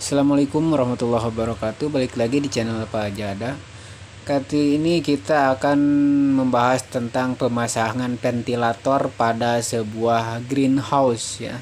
Assalamualaikum warahmatullahi wabarakatuh. Balik lagi di channel Pak Jada. Kali ini kita akan membahas tentang pemasangan ventilator pada sebuah greenhouse ya,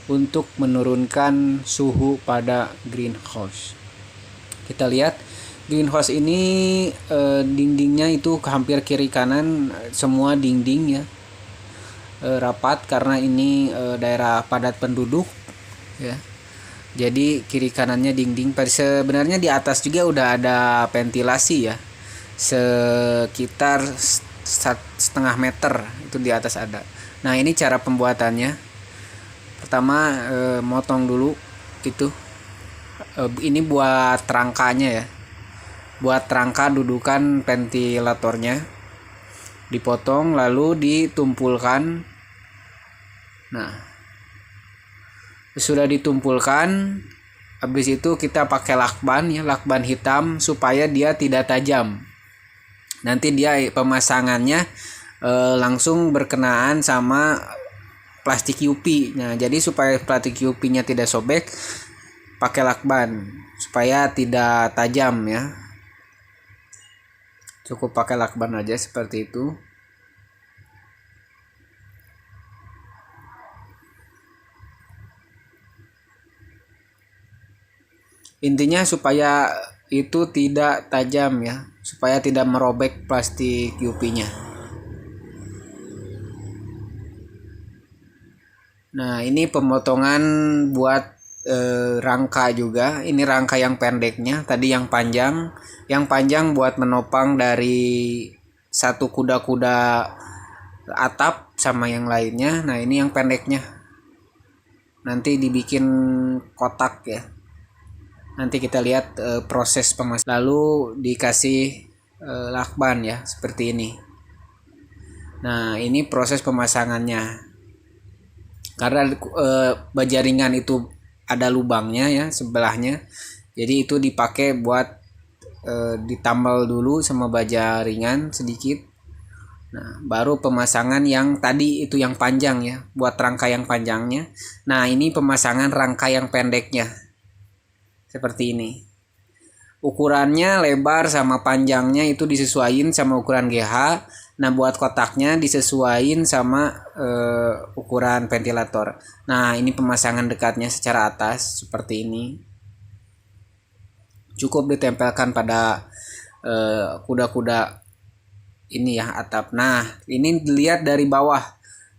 untuk menurunkan suhu pada greenhouse. Kita lihat greenhouse ini dindingnya itu hampir kiri kanan semua dinding ya, rapat karena ini daerah padat penduduk ya. Jadi kiri kanannya dinding. Sebenarnya di atas juga udah ada ventilasi ya, sekitar setengah meter itu di atas ada. Nah ini cara pembuatannya. Pertama motong dulu itu. Ini buat rangkanya ya, buat rangka dudukan ventilatornya. Dipotong lalu ditumpulkan. Nah sudah ditumpulkan, habis itu kita pakai lakban ya, lakban hitam supaya dia tidak tajam. Nanti dia pemasangannya langsung berkenaan sama plastik UV. Nah jadi supaya plastik UV-nya tidak sobek, pakai lakban supaya tidak tajam ya. Cukup pakai lakban aja seperti itu. Intinya supaya itu tidak tajam ya, supaya tidak merobek plastik UV-nya. Nah ini pemotongan buat rangka juga. Ini rangka yang pendeknya, tadi yang panjang. Yang panjang buat menopang dari satu kuda-kuda atap sama yang lainnya. Nah ini yang pendeknya, nanti dibikin kotak ya. Nanti kita lihat proses pemasangan. Lalu dikasih lakban ya, seperti ini. Nah ini proses pemasangannya. Karena baja ringan itu ada lubangnya ya sebelahnya, jadi itu dipakai buat ditambal dulu sama baja ringan sedikit. Nah baru pemasangan yang tadi itu yang panjang ya, buat rangka yang panjangnya. Nah ini pemasangan rangka yang pendeknya seperti ini. Ukurannya lebar sama panjangnya itu disesuaikan sama ukuran GH. Nah buat kotaknya disesuaikan sama ukuran ventilator. Nah ini pemasangan dekatnya secara atas seperti ini. Cukup ditempelkan pada kuda-kuda ini ya, atap. Nah ini dilihat dari bawah.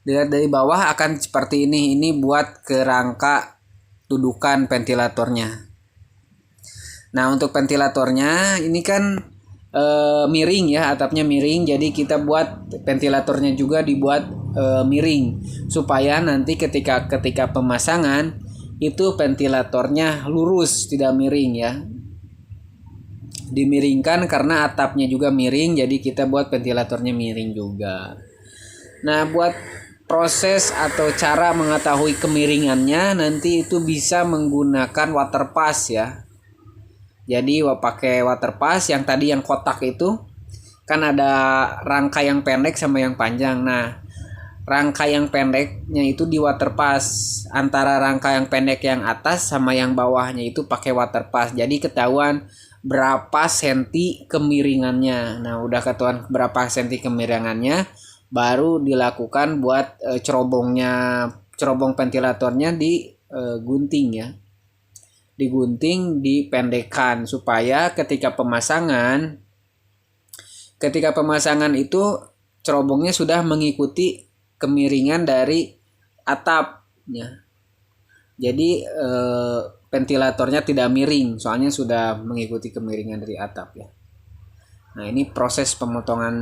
Dilihat dari bawah akan seperti ini. Ini buat kerangka dudukan ventilatornya. Nah untuk ventilatornya ini kan miring ya, atapnya miring, jadi kita buat ventilatornya juga dibuat miring supaya nanti ketika pemasangan itu ventilatornya lurus, tidak miring ya. Dimiringkan karena atapnya juga miring, jadi kita buat ventilatornya miring juga. Nah buat proses atau cara mengetahui kemiringannya nanti itu bisa menggunakan water pass ya. Jadi pakai water pass yang tadi yang kotak itu kan ada rangka yang pendek sama yang panjang. Nah rangka yang pendeknya itu di water pass, antara rangka yang pendek yang atas sama yang bawahnya itu pakai water pass. Jadi ketahuan berapa senti kemiringannya. Nah udah ketahuan berapa senti kemiringannya, baru dilakukan buat cerobong ventilatornya digunting ya, digunting, dipendekkan supaya ketika pemasangan itu cerobongnya sudah mengikuti kemiringan dari atapnya. Jadi ventilatornya tidak miring, soalnya sudah mengikuti kemiringan dari atap ya. Nah ini proses pemotongan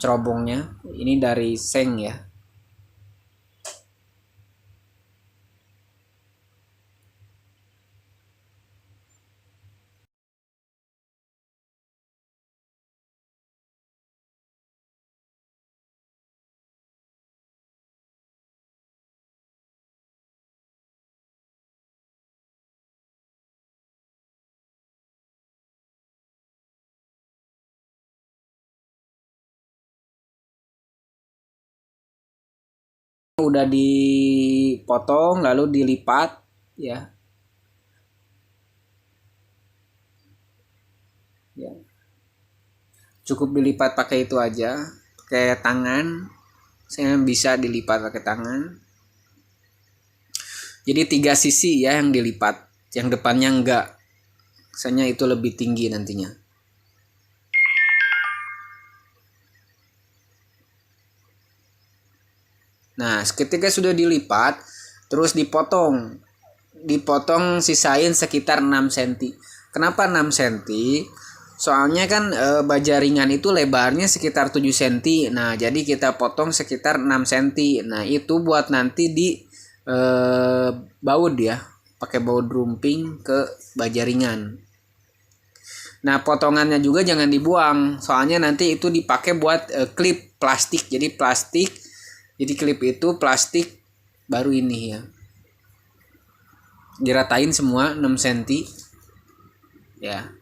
cerobongnya. Ini dari seng ya. Udah dipotong lalu dilipat ya. ya. Cukup dilipat pakai itu aja, pakai tangan. Saya bisa dilipat pakai tangan. Jadi 3 sisi ya yang dilipat, yang depannya enggak. Misalnya itu lebih tinggi nantinya. Nah, ketika sudah dilipat, terus dipotong. Dipotong sisain sekitar 6 cm. Kenapa 6 cm? Soalnya kan baja ringan itu lebarnya sekitar 7 cm. Nah, jadi kita potong sekitar 6 cm. Nah, itu buat nanti di baut ya. Pakai baut rumping ke baja ringan. Nah, potongannya juga jangan dibuang. Soalnya nanti itu dipakai buat klip plastik. Jadi plastik. Jadi klip itu plastik baru ini ya. Diratain semua 6 cm. Ya.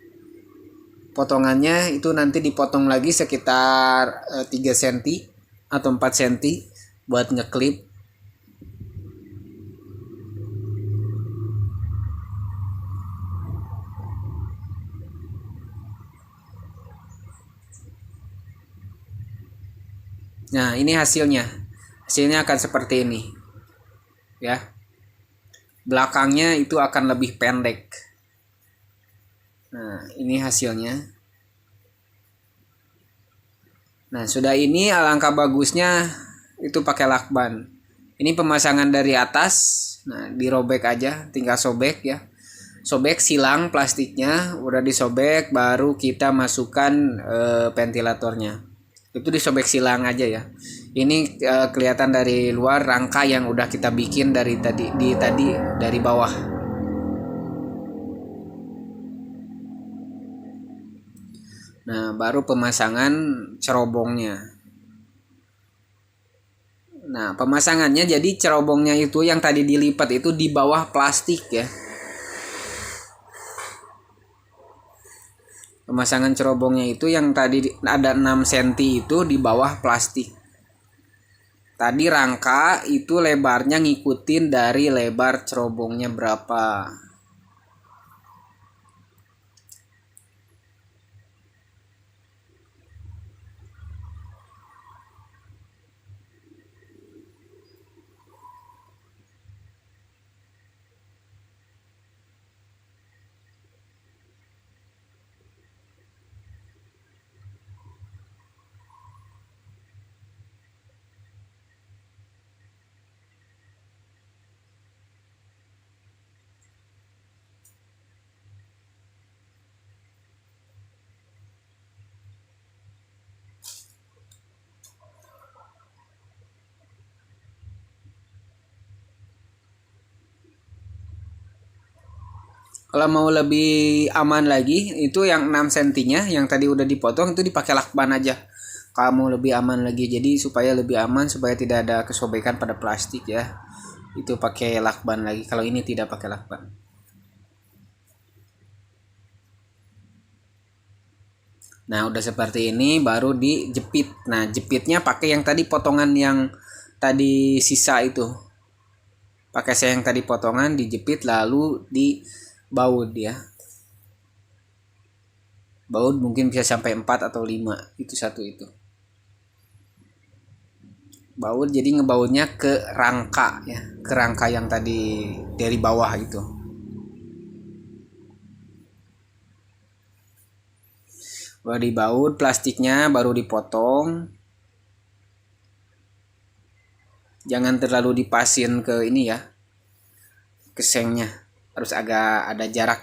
Potongannya itu nanti dipotong lagi sekitar 3 cm atau 4 cm buat ngeklip. Nah, ini hasilnya. Hasilnya akan seperti ini. Ya. Belakangnya itu akan lebih pendek. Nah, ini hasilnya. Nah, sudah ini alangkah bagusnya itu pakai lakban. Ini pemasangan dari atas. Nah, dirobek aja, tinggal sobek ya. Sobek silang plastiknya, udah disobek baru kita masukkan ventilatornya. Itu disobek silang aja ya. Ini kelihatan dari luar rangka yang udah kita bikin dari tadi dari bawah. Nah, baru pemasangan cerobongnya. Nah, pemasangannya jadi cerobongnya itu yang tadi dilipat itu di bawah plastik ya. Pemasangan cerobongnya itu yang tadi ada 6 cm itu di bawah plastik. Tadi rangka itu lebarnya ngikutin dari lebar cerobongnya berapa. Kalau mau lebih aman lagi, itu yang 6 cm-nya yang tadi udah dipotong itu dipakai lakban aja. Kalau mau lebih aman lagi, jadi supaya lebih aman, supaya tidak ada kesobekan pada plastik ya. Itu pakai lakban lagi. Kalau ini tidak pakai lakban. Nah, udah seperti ini baru dijepit. Nah, jepitnya pakai yang tadi potongan yang tadi sisa itu. Pakai saya yang tadi potongan dijepit lalu di baut ya. Baut mungkin bisa sampai 4 atau 5. Itu satu itu. Baut jadi ngebautnya ke rangka ya. Ke rangka yang tadi dari bawah itu. Baru dibaut plastiknya baru dipotong. Jangan terlalu dipasin ke ini ya. Ke sengnya. Harus agak ada jarak.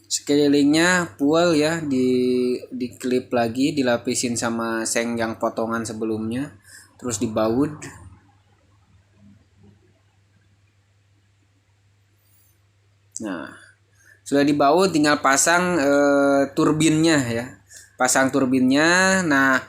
Sekelilingnya full ya, di klip lagi, dilapisin sama seng yang potongan sebelumnya, terus dibaut. Nah, sudah dibaut tinggal pasang turbinnya ya. Pasang turbinnya. Nah,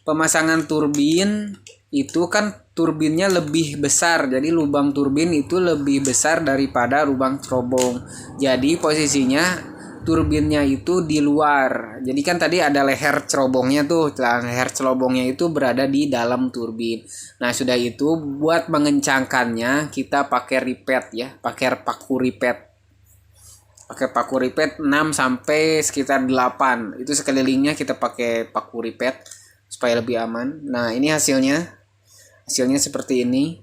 pemasangan turbin itu kan turbinnya lebih besar. Jadi lubang turbin itu lebih besar daripada lubang cerobong. Jadi posisinya turbinnya itu di luar. Jadi kan tadi ada leher cerobongnya tuh. Leher cerobongnya itu berada di dalam turbin. Nah, sudah itu buat mengencangkannya kita pakai ripet ya, pakai paku ripet. Pakai paku ripet 6 sampai sekitar 8. Itu sekelilingnya kita pakai paku ripet supaya lebih aman. Nah, ini hasilnya. Hasilnya seperti ini.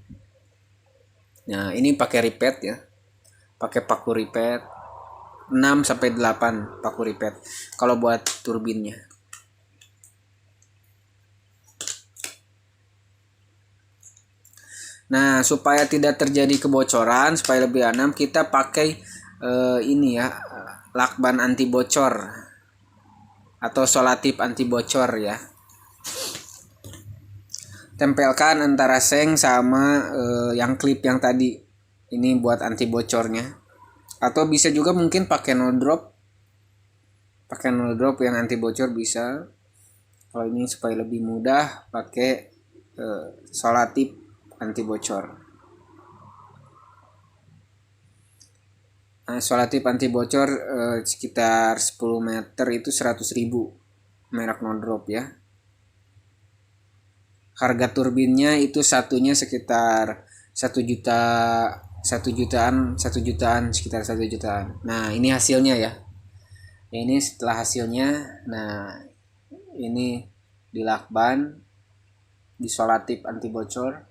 Nah, ini pakai ripet ya. Pakai paku ripet 6 sampai 8 paku ripet kalau buat turbinnya. Nah, supaya tidak terjadi kebocoran, supaya lebih aman, kita pakai ini ya, lakban anti bocor atau solatip anti bocor ya. Tempelkan antara seng sama yang klip yang tadi. Ini buat anti bocornya. Atau bisa juga mungkin pakai no drop. Pakai no drop yang anti bocor bisa. Kalau ini supaya lebih mudah pakai solatip anti bocor. Nah, solatip anti bocor sekitar 10 meter itu 100.000 merek no drop ya. Harga turbinnya itu satunya sekitar 1 juta, 1 jutaan sekitar 1 jutaan. Nah, ini hasilnya ya. Ini setelah hasilnya. Nah, ini dilakban, disolatip anti bocor.